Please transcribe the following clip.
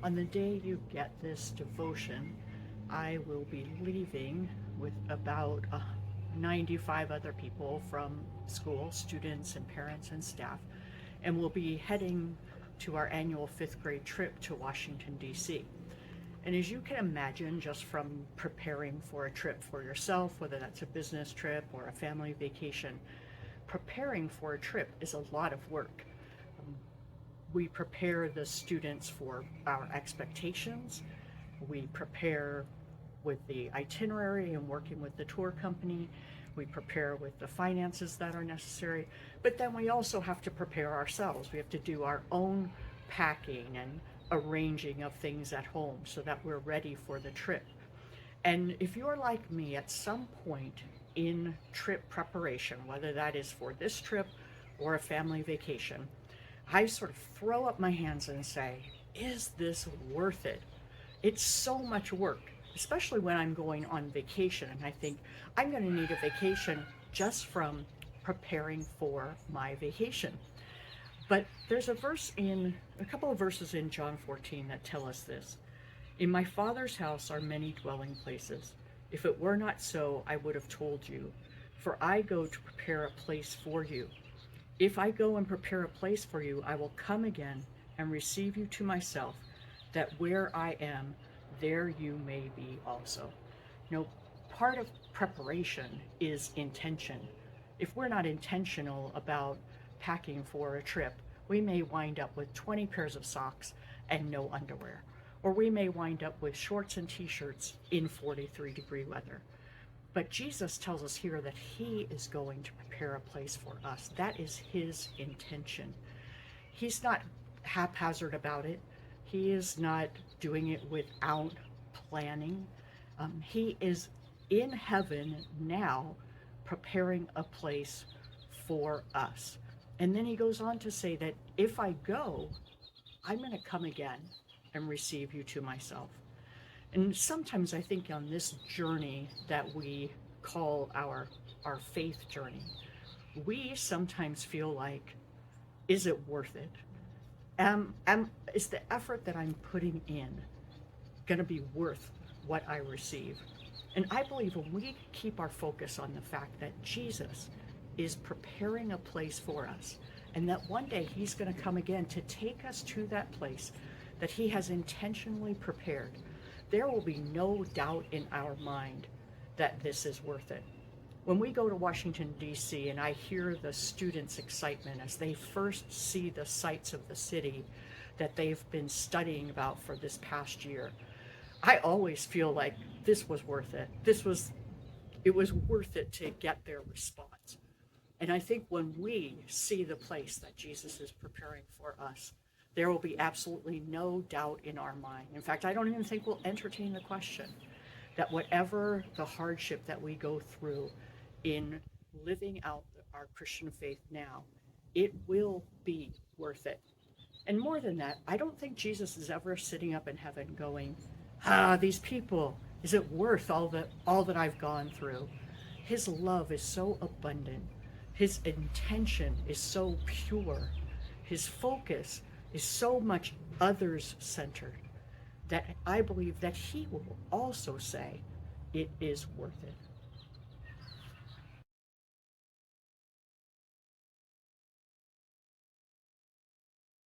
On the day you get this devotion, I will be leaving with about 95 other people from school, students and parents and staff, and we'll be heading to our annual fifth grade trip to Washington, D.C. And as you can imagine, just from preparing for a trip for yourself, whether that's a business trip or a family vacation, preparing for a trip is a lot of work. We prepare the students for our expectations. We prepare with the itinerary and working with the tour company. We prepare with the finances that are necessary. But then we also have to prepare ourselves. We have to do our own packing and arranging of things at home so that we're ready for the trip. And if you're like me, at some point in trip preparation, whether that is for this trip or a family vacation, I sort of throw up my hands and say, is this worth it? It's so much work, especially when I'm going on vacation. And I think I'm going to need a vacation just from preparing for my vacation. But there's a couple of verses in John 14 that tell us this. In my Father's house are many dwelling places. If it were not so, I would have told you, for I go to prepare a place for you. If I go and prepare a place for you, I will come again and receive you to myself, that where I am, there you may be also. Part of preparation is intention. If we're not intentional about packing for a trip, we may wind up with 20 pairs of socks and no underwear. Or we may wind up with shorts and t-shirts in 43-degree weather. But Jesus tells us here that he is going to prepare a place for us. That is his intention. He's not haphazard about it. He is not doing it without planning. He is in heaven now preparing a place for us. And then he goes on to say that if I go, I'm going to come again and receive you to myself. And sometimes I think on this journey that we call our faith journey, we sometimes feel like, is it worth it? Is the effort that I'm putting in going to be worth what I receive? And I believe when we keep our focus on the fact that Jesus is preparing a place for us, and that one day he's going to come again to take us to that place that he has intentionally prepared, there will be no doubt in our mind that this is worth it. When we go to Washington, D.C., and I hear the students' excitement as they first see the sights of the city that they've been studying about for this past year, I always feel like this was worth it. It was worth it to get their response. And I think when we see the place that Jesus is preparing for us, there will be absolutely no doubt in our mind. In fact, I don't even think we'll entertain the question that whatever the hardship that we go through in living out our Christian faith now, it will be worth it. And more than that, I don't think Jesus is ever sitting up in heaven going, these people, is it worth all that I've gone through? His love is so abundant. His intention is so pure. His focus is so much others-centered that I believe that he will also say it is worth it.